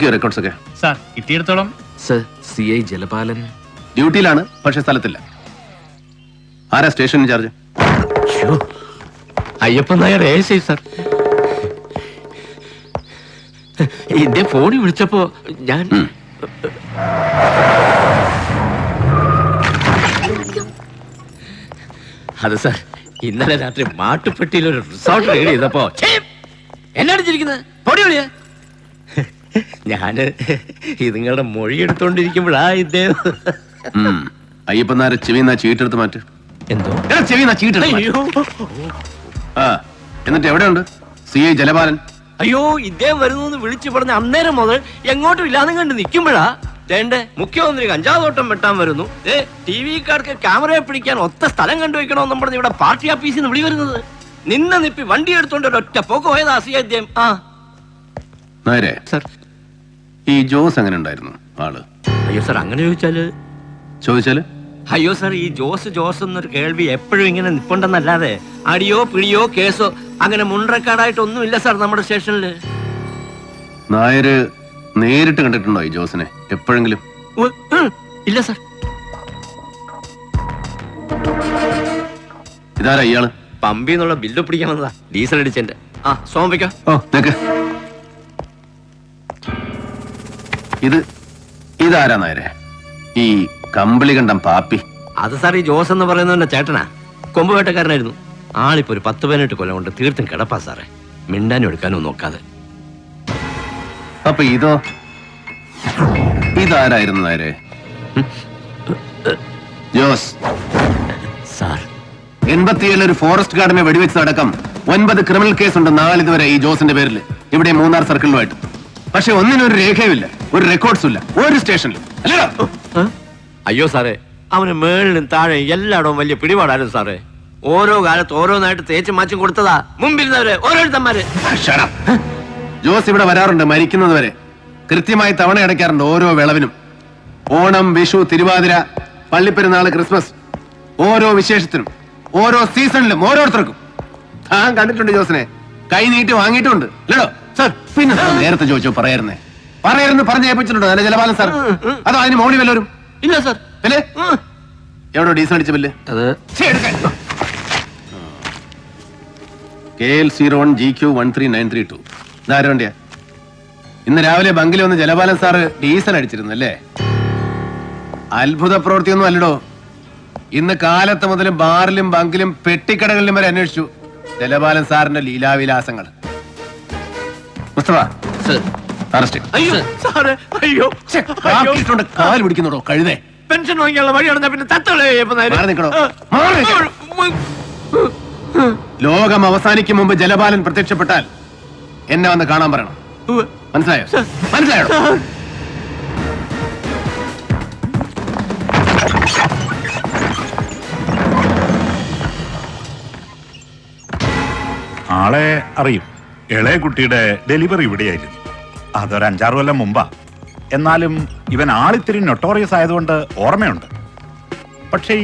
നോക്കിയോ റെക്കോർഡ്സ് ഒക്കെ? സാർ കിട്ടിയിടത്തോളം. സർ, CI ജലപാലൻ ഡ്യൂട്ടിയിലാണ്, പക്ഷെ സ്ഥലത്തില്ല. ആരാ station incharge? Ayyappan Nair ASI sir. എന്റെ ഫോണിൽ വിളിച്ചപ്പോ ഞാൻ അത് സാർ, ഇന്നലെ രാത്രി മാട്ടുപ്പെട്ടിയിൽ ഒരു റിസോർട്ട് റെയ്ഡ് ചെയ്തപ്പോ എന്നടിച്ചിരിക്കുന്നത് പൊടി വിളിയ ഞാന് ഇതുങ്ങളുടെ മൊഴി എടുത്തോണ്ടിരിക്കുമ്പോഴാ ഇദ്ദേഹം. അയ്യപ്പനാരെ ചെവിന്നാ ചീട്ടെടുത്ത് മാറ്റ്. എന്തോ ചെവിന്നാ ചീട്ടെടുത്ത്. ആ, എന്നിട്ട് എവിടെയുണ്ട് CI ജലപാലൻ? അയ്യോ, ഇദ്ദേഹം വരുന്നു വിളിച്ചു പറഞ്ഞ അന്നേരം മുതൽ എങ്ങോട്ടും ഇല്ലാതെ കണ്ട് നിൽക്കുമ്പോഴാ വേണ്ടേ മുഖ്യമന്ത്രി കഞ്ചാവോട്ടം വെട്ടാൻ വരുന്നു. TV-കാർക്ക് ക്യാമറയെ പിടിക്കാൻ ഒത്ത സ്ഥലം കണ്ടുവെക്കണമെന്നും പറഞ്ഞ് ഇവിടെ പാർട്ടി ഓഫീസിൽ നിന്ന് വിളി വരുന്നത്. നിന്ന നിപ്പി വണ്ടി എടുത്തോണ്ട് ഒറ്റ പോക്ക് പോയതാ അദ്ദേഹം. ആ നേരെ സർ. ഈ ജോസ് എങ്ങനെ ഉണ്ടായിരുന്നു ആള്? അയ്യോ സാർ, അങ്ങനെ ചോദിച്ചാല് അയ്യോ സാർ, ഈ ജോസ് എന്നൊരു കേൾവി എപ്പോഴും ഇങ്ങനെ നിപ്പുണ്ടെന്നല്ലാതെ അടിയോ പിടിയോ കേസോ അങ്ങനെ മുൻറെക്കാർഡായിട്ടൊന്നും ഇല്ല സാർ നമ്മുടെ സ്റ്റേഷനില്. നായര് നേരിട്ട് കണ്ടിട്ടുണ്ടോ ഈ ജോസിനെ എപ്പോഴെങ്കിലും? ഇല്ല സാർ. ഇതാരാ ഇയാള്? പമ്പിന്നുള്ള ബില്ല് പിടിക്കാൻ വന്നതാ, ഡീസൽ അടിച്ചെന്റെ. ആ സോമിക്ക. ഇതാരാ നായരെ? ഈ കമ്പിളി കണ്ടം പാപ്പി? അത് സാർ, ഈ ജോസ് എന്ന് പറയുന്നവന്റെ ചേട്ടനാ, കൊമ്പുവേട്ടക്കാരനായിരുന്നു. ആളിപ്പോ ഒരു 10-18 കൊല്ലം കൊണ്ട് തീർത്തും കിടപ്പാ സാറേ, മിണ്ടാനും എടുക്കാനും നോക്കാതെ. അപ്പൊ ഇതാരായിരുന്നു നേരെ? ജോസ് സാർ, 87 ഒരു ഫോറസ്റ്റ് ഗാർഡിനെ വെടിവെച്ചതടക്കം 9 ക്രിമിനൽ കേസ് ഉണ്ട് നാളിതുവരെ ഈ ജോസിന്റെ പേരിൽ, ഇവിടെ മൂന്നാർ സർക്കിളിലുമായിട്ട്. പക്ഷെ ഒന്നിനും ഒരു രേഖയുമില്ല, ഒരു റെക്കോർഡ്സും ഇല്ല ഒരു സ്റ്റേഷനിൽ. അയ്യോ സാറേ, അവന് മേളിലും താഴെ എല്ലായിടവും വലിയ പിടിപാടായിരുന്നു സാറേ. ഓരോ കാലത്ത് ഓരോന്നായിട്ട് തേച്ച് മാച്ചും കൊടുത്തതാ മുമ്പിരുന്നവര് ഓരോരുത്തന്മാര്. ജോസ് ഇവിടെ വരാറുണ്ട് മരിക്കുന്നത് വരെ. കൃത്യമായി തവണ അടയ്ക്കാറുണ്ട് ഓരോ വിളവിനും. ഓണം, വിഷു, തിരുവാതിര, പള്ളിപ്പെരുന്നാള്, ക്രിസ്മസ്, ഓരോ വിശേഷത്തിനും ഓരോ സീസണിലും ഓരോരുത്തർക്കും. താൻ കണ്ടിട്ടുണ്ട് ജോസിനെ, കൈ നീട്ടി വാങ്ങിയിട്ടുണ്ട് അല്ലടോ സാർ? പിന്നെ നേരത്തെ ചോദിച്ചോ പറയായിരുന്നേ? പറഞ്ഞു ഏൽപ്പിച്ചിട്ടുണ്ടോ നല്ല ജലപാലൻ സാർ? അതോ അതിന് മോണി വല്ലവരും? ഇല്ല സാർ. അല്ലേ? എവിടോ ഡീസൽ അടിച്ച ബില്ല്? അത് KL 01 GQ 13932. ഇതാരോ വണ്ടിയാ? ഇന്ന് രാവിലെ ബങ്കിൽ വന്ന് ജലപാലൻ സാറ് ഡീസൽ അടിച്ചിരുന്നു അല്ലേ? അത്ഭുത പ്രവൃത്തിയൊന്നും അല്ലടോ. ഇന്ന് കാലത്ത് മുതൽ ബാറിലും ബങ്കിലും പെട്ടിക്കടകളിലും വരെ അന്വേഷിച്ചു ജലപാലൻ സാറിന്റെ ലീലാവിലാസങ്ങൾ. മുസ്തഫ അറസ്റ്റ്. കാല് പിടിക്കുന്നുണ്ടോ കഴുതേ? പെൻഷൻ വാങ്ങിയുള്ള വഴിയാണ് പിന്നെ തത്തളേ. ലോകം അവസാനിക്കും മുമ്പ് ജലപാലൻ പ്രത്യക്ഷപ്പെട്ടാൽ എന്നെ വന്ന് കാണാൻ പറയണം. മനസ്സിലായോ? മനസ്സിലായോ? ആളെ അറിയും. ഇളയ കുട്ടിയുടെ ഡെലിവറി ഇവിടെയായിരുന്നു. അതൊരു 5-6 കൊല്ലം മുമ്പാ. എന്നാലും ഇവൻ ആളിത്തിരി നൊട്ടോറിയസ് ആയതുകൊണ്ട് ഓർമ്മയുണ്ട്. പക്ഷെ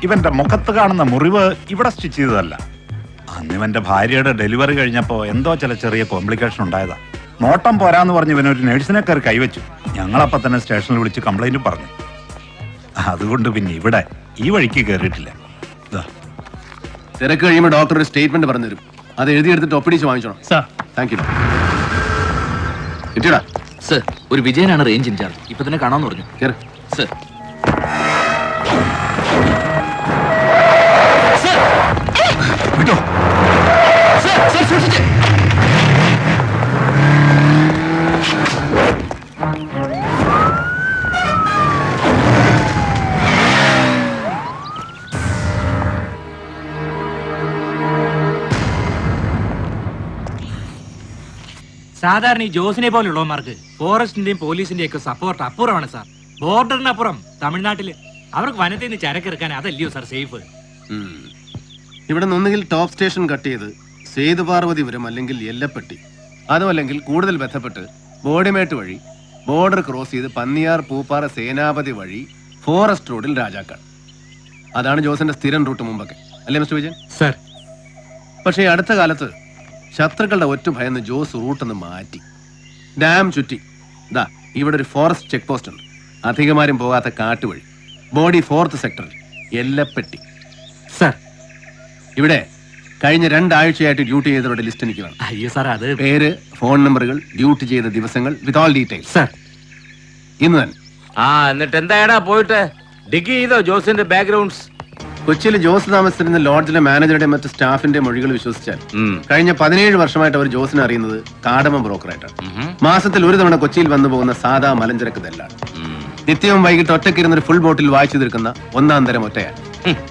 ഇവന്റെ മുഖത്ത് കാണുന്ന മുറിവ് ഇവിടെ സ്റ്റിച്ച് ചെയ്തതല്ല. അന്ന് ഇവന്റെ ഭാര്യയുടെ ഡെലിവറി കഴിഞ്ഞപ്പോ എന്തോ ചില ചെറിയ കോംപ്ലിക്കേഷൻ ഉണ്ടായതാ. നോട്ടം പോരാന്ന് പറഞ്ഞ് ഇവനൊരു നഴ്സിനെ കയറി കൈവച്ചു. ഞങ്ങളപ്പോ തന്നെ സ്റ്റേഷനിൽ വിളിച്ച് കംപ്ലൈന്റ് പറഞ്ഞു. അതുകൊണ്ട് പിന്നെ ഇവിടെ ഈ വഴിക്ക് കയറിയിട്ടില്ല. തിരക്ക് കഴിയുമ്പോൾ ഡോക്ടർ ഒരു സ്റ്റേറ്റ്മെന്റ് പറഞ്ഞു തരും. അത് എഴുതിയെടുത്തിട്ട് ഒപ്പിടിച്ച് വാങ്ങിച്ചോണം. Thank you. കിട്ടിയടാ സർ? ഒരു വിജയനാണ് റേഞ്ച് ഇൻചാർജ്, ഇപ്പൊ തന്നെ കാണാമെന്ന് പറഞ്ഞു. സർ. വിട്ടോ സാധാരണ ഈ ജോസിനെ പോലുള്ളവന്മാർക്ക് ഫോറസ്റ്റിന്റെയും പോലീസിന്റെയും ഒക്കെ സപ്പോർട്ട് അപ്പുറമാണ് സാർ. ബോർഡറിനപ്പുറം തമിഴ്നാട്ടില് അവർക്ക് വനത്തിൽ നിന്ന് ചരക്കിറക്കാൻ അതല്ലയോ സാർ സേഫ്? ഇവിടെ നിന്നൊന്നുകിൽ ടോപ്പ് സ്റ്റേഷൻ കട്ട് ചെയ്ത് സേതുപാർവതിപുരം അല്ലെങ്കിൽ എല്ലപ്പെട്ടി, അതോ അല്ലെങ്കിൽ കൂടുതൽ ബന്ധപ്പെട്ട് ബോഡിമേട്ട് വഴി ബോർഡർ ക്രോസ് ചെയ്ത് പന്നിയാർ, പൂപ്പാറ, സേനാപതി വഴി ഫോറസ്റ്റ് റോഡിൽ രാജാക്കാട്. അതാണ് ജോസിന്റെ സ്ഥിരം റൂട്ട് മുമ്പൊക്കെ, അല്ലേ മിസ്റ്റർ വിജയൻ? സർ. പക്ഷേ അടുത്ത കാലത്ത് ശത്രുക്കളുടെ ഒറ്റ ഭയന്ന് ജോസ് റൂട്ടൊന്ന് മാറ്റി. ഡാം ചുറ്റി ദാ ഇവിടെ ഒരു ഫോറസ്റ്റ് ചെക്ക് പോസ്റ്റ് ഉണ്ട്, അധികമാരും പോകാത്ത കാട്ടുവഴി, ബോഡി 4th സെക്ടറിൽ, എല്ലപ്പെട്ടി. സാർ ഇവിടെ കഴിഞ്ഞ 2 ആഴ്ചയായിട്ട് ഡ്യൂട്ടി ചെയ്തവരുടെ ലിസ്റ്റ് എനിക്ക് വേണം. അയ്യോ സാർ അത് പേര്, ഫോൺ നമ്പറുകൾ, ഡ്യൂട്ടി ചെയ്ത ദിവസങ്ങൾ വിത്ത് ഓൾ ഡീറ്റെയിൽസ്. സാർ ഇന്ന് തന്നെ. എന്നിട്ട് എന്തായടാ പോയിട്ട് ഡിഗ് ചെയ്തോ ജോസിന്റെ ബാക്ക്ഗ്രൗണ്ട്സ്? കൊച്ചിയിൽ ജോസ് താമസിച്ചിരുന്ന ലോഡ്ജിലെ മാനേജറുടെ മറ്റ് സ്റ്റാഫിന്റെ മൊഴികൾ വിശ്വസിച്ചാൽ കഴിഞ്ഞ 17 വർഷമായിട്ട് അവർ ജോസിനെ അറിയുന്നത് കാടമ ബ്രോക്കറായിട്ടാണ്. മാസത്തിൽ ഒരു തവണ കൊച്ചിയിൽ വന്നു പോകുന്ന സാധാ മലഞ്ചരക്ക് ദല്ലാണ്. നിത്യവും വൈകിട്ട് ഒറ്റയ്ക്കിരുന്നൊരു ഫുൾ ബോട്ടിൽ വായിച്ചു തീർക്കുന്ന 1-ാം തരം ഒറ്റയാണ്.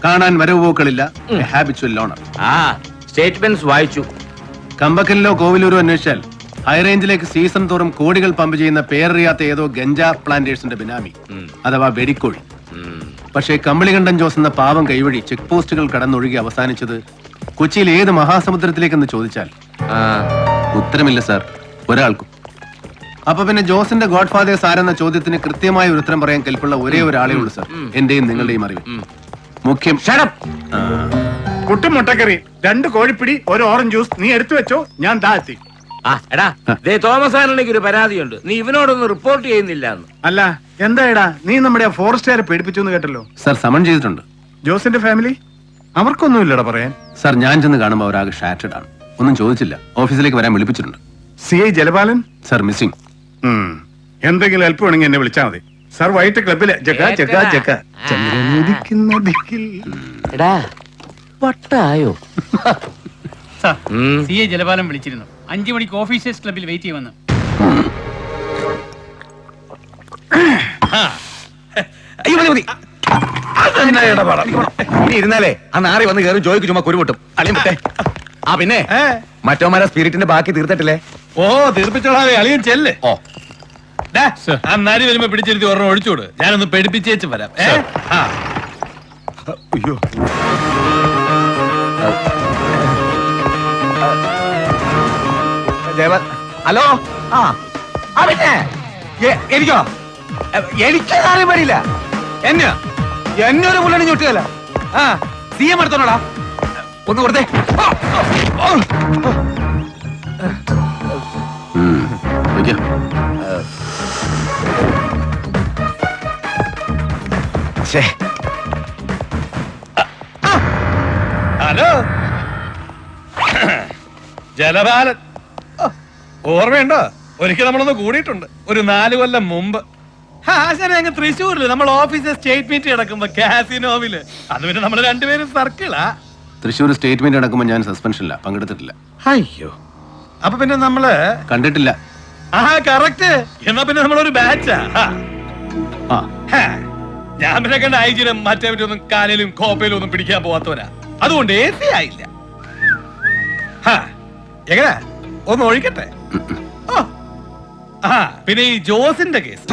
കാണാൻ വരവ് പോക്കളില്ല, ഹാബിച്വൽ ലോണർ. സ്റ്റേറ്റ്മെന്റ്സ് വായിച്ചു. കമ്പക്കലിലോ കോവിലൂരോ അന്വേഷിച്ചാൽ ഹൈറേഞ്ചിലേക്ക് സീസൺ തോറും കോടികൾ പമ്പ് ചെയ്യുന്ന പേരറിയാത്ത ഏതോ ഗഞ്ചാ പ്ലാന്റേഴ്സിന്റെ ബിനാമി അഥവാ വെടിക്കോഴി. പക്ഷേ കമ്പളികണ്ഠൻ ജോസ് എന്ന പാവം കൈവഴി ചെക്ക് പോസ്റ്റുകൾ കടന്നൊഴുകി അവസാനിച്ചത് കൊച്ചിയിൽ ഏത് മഹാസമുദ്രത്തിലേക്കെന്ന് ചോദിച്ചാൽ ഉത്തരമില്ല സാർ, ഒരാൾക്കും. അപ്പൊ പിന്നെ ജോസിന്റെ ഗോഡ് ഫാദേഴ്സ് ആരെന്ന ചോദ്യത്തിന് കൃത്യമായ ഒരു ഉത്തരം പറയാൻ കെൽപ്പുള്ള ഒരേ ഒരാളേ ഉള്ളൂ സാർ, എന്റെയും നിങ്ങളുടെയും അറിവ്. മുഖ്യം കുട്ടും മുട്ടക്കറി, 2 കോഴിപ്പിടി, 1 ഓറഞ്ച് ജ്യൂസ് നീ എടുത്തു വെച്ചോ, ഞാൻ താഴ്ത്തി. എടാ തോമസ് ആന്റണിക്ക് ഒരു പരാതിയുണ്ട്, നീ ഇവനോടൊന്നും റിപ്പോർട്ട് ചെയ്യുന്നില്ല. അല്ല എന്താ നീ നമ്മുടെ ഫോറസ്റ്റുകാരെ പേടിപ്പിച്ചു എന്ന് കേട്ടല്ലോ. സാർ സമൺ ചെയ്തിട്ടുണ്ട്. ജോസിന്റെ ഫാമിലി അവർക്കൊന്നും ഇല്ലടാ പറയാൻ. സാർ ഞാൻ ചെന്ന് കാണുമ്പോൾ അവരാകെ ഷാറ്റഡ് ആണ്. ഒന്നും ചോദിച്ചില്ല, ഓഫീസിലേക്ക് വരാൻ വിളിപ്പിച്ചിട്ടുണ്ട്. CI ജലപാലൻ sir missing. എന്തെങ്കിലും ഹെൽപ്പ് വേണമെങ്കിൽ എന്നെ വിളിച്ചാൽ മതി. സാർ വൈകിട്ട് ക്ലബില് എടാ വട്ടായോ? CI ജലപാലം വിളിച്ചിരുന്നു. 5 മണിക്ക് ഓഫീസേഴ്സ് ക്ലബിൽ വെയിറ്റ് ചെയ്യുമെന്ന്. ഇരുന്നാലേ ആ നാറി വന്ന് കയറി ജോയ്ക്ക് ചുമ്മാ കുരുമുട്ടും അളിയും വിട്ടെ. പിന്നെ മറ്റോമാരെ സ്പിരിറ്റിന്റെ ബാക്കി തീർത്തിട്ടില്ലേ? തീർപ്പിച്ചോളാവേ, അളിയൻ ചെല്ല്. നാരി വരുമ്പോ പിടിച്ചിരുത്തി ഒരെണ്ണം ഒഴിച്ചോട്, ഞാനൊന്ന് പേടിപ്പിച്ചേച്ച് വരാം. അയ്യോ ഹലോ. പിന്നെ എനിക്കോ എനിക്കറിയാൻ പാടില്ല. എന്നൊരു പുള്ളി ചുട്ടുകല്ല. CM എടുത്തോളാ, ഒന്ന് കൊടുത്തേ. ഹലോ ജലപാലൻ, ഓർമ്മയുണ്ടോ? ഒരിക്കൽ നമ്മളൊന്ന് കൂടിയിട്ടുണ്ട്, ഒരു 4 കൊല്ലം മുമ്പ്. അങ്ങ് തൃശ്ശൂരില് നമ്മൾ ഓഫീസിൽ സ്റ്റേറ്റ് മീറ്റ് കിടക്കുമ്പോ കാസിനോവില്. അത് പിന്നെ നമ്മള് രണ്ടുപേരും സർക്കിളാ. തൃശ്ശൂർ സ്റ്റേറ്റ്മെന്റ് നടക്കുമ്പോൾ ഞാൻ സസ്പെൻഷനില്ല, പങ്കെടുത്തിട്ടില്ല. അയ്യോ, അപ്പൊ പിന്നെ നമ്മള് കണ്ടിട്ടില്ല. കറക്റ്റ്. എന്നാ പിന്നെ നമ്മളൊരു ബാച്ചാ. ഞാൻ പിന്നെ കണ്ട ഐജിനും മറ്റേ ഒന്നും കാലയിലും കോപ്പയിലും ഒന്നും പിടിക്കാൻ പോവാത്തവരാ. അതുകൊണ്ട് AC ആയില്ല. എങ്ങനെ ഒന്ന് ഒഴിക്കട്ടെ. പിന്നെ ഈ ജോസിന്റെ കേസ്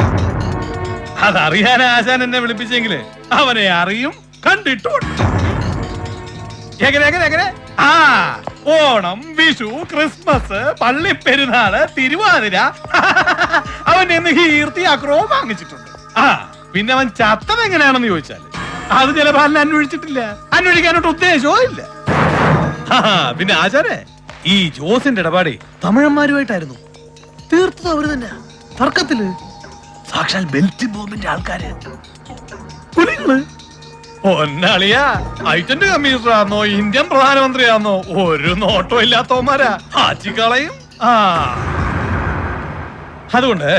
അതറിയാൻ ആശാൻ എന്നെ വിളിപ്പിച്ചെങ്കില് അവനെ അറിയും, കണ്ടിട്ടുണ്ട്. എങ്ങനെ ഓണം, വിഷു, ക്രിസ്മസ്, പള്ളിപ്പെരുന്നാള്, തിരുവാതിര അവന്റെ കീർത്തി അക്രമം വാങ്ങിച്ചിട്ടുണ്ട്. പിന്നെ അവൻ ചത്തത് എങ്ങനെയാണെന്ന് ചോദിച്ചാല് അത് ജലപാലനെ അന്വേഷിച്ചിട്ടില്ല, അന്വേഷിക്കാനോട്ട് ഉദ്ദേശവും ഇല്ല. പിന്നെ ആചാരേ, ഈ ജോസിന്റെ ഇടപാടേ തമിഴന്മാരുമായിട്ടായിരുന്നു. തീർത്തത് അവര് തന്നെ, തർക്കത്തില്. സാക്ഷാൽ ബെൽറ്റ് ബോംബിന്റെ ആൾക്കാര്. ഒന്നളിയാ ഐറ്റന്റ് കമ്മീഷണറാന്നോ ഇന്ത്യൻ പ്രധാനമന്ത്രിയാന്നോ ഒരു നോട്ടോ ഇല്ലാത്തവന്മാരാ. ആച്ചിക്കളയും. അതുകൊണ്ട്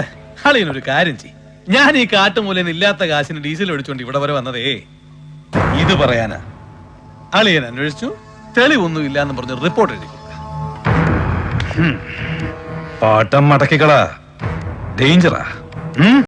അളിയനൊരു കാര്യം ചെയ്യും. ഞാൻ ഈ കാട്ടുമൂലയിൽ ഇല്ലാത്ത കാശിന് ഡീസൽ ഒഴിച്ചോണ്ട് ഇവിടെ വരെ വന്നതേ ഇത് പറയാനാ. അളിയൻ അന്വേഷിച്ചു, തെളിവൊന്നും ഇല്ലാന്ന് പറഞ്ഞ് റിപ്പോർട്ട് എഴുതി. പാട്ടം മടക്കിക്കളാ, ഡേഞ്ചറാ.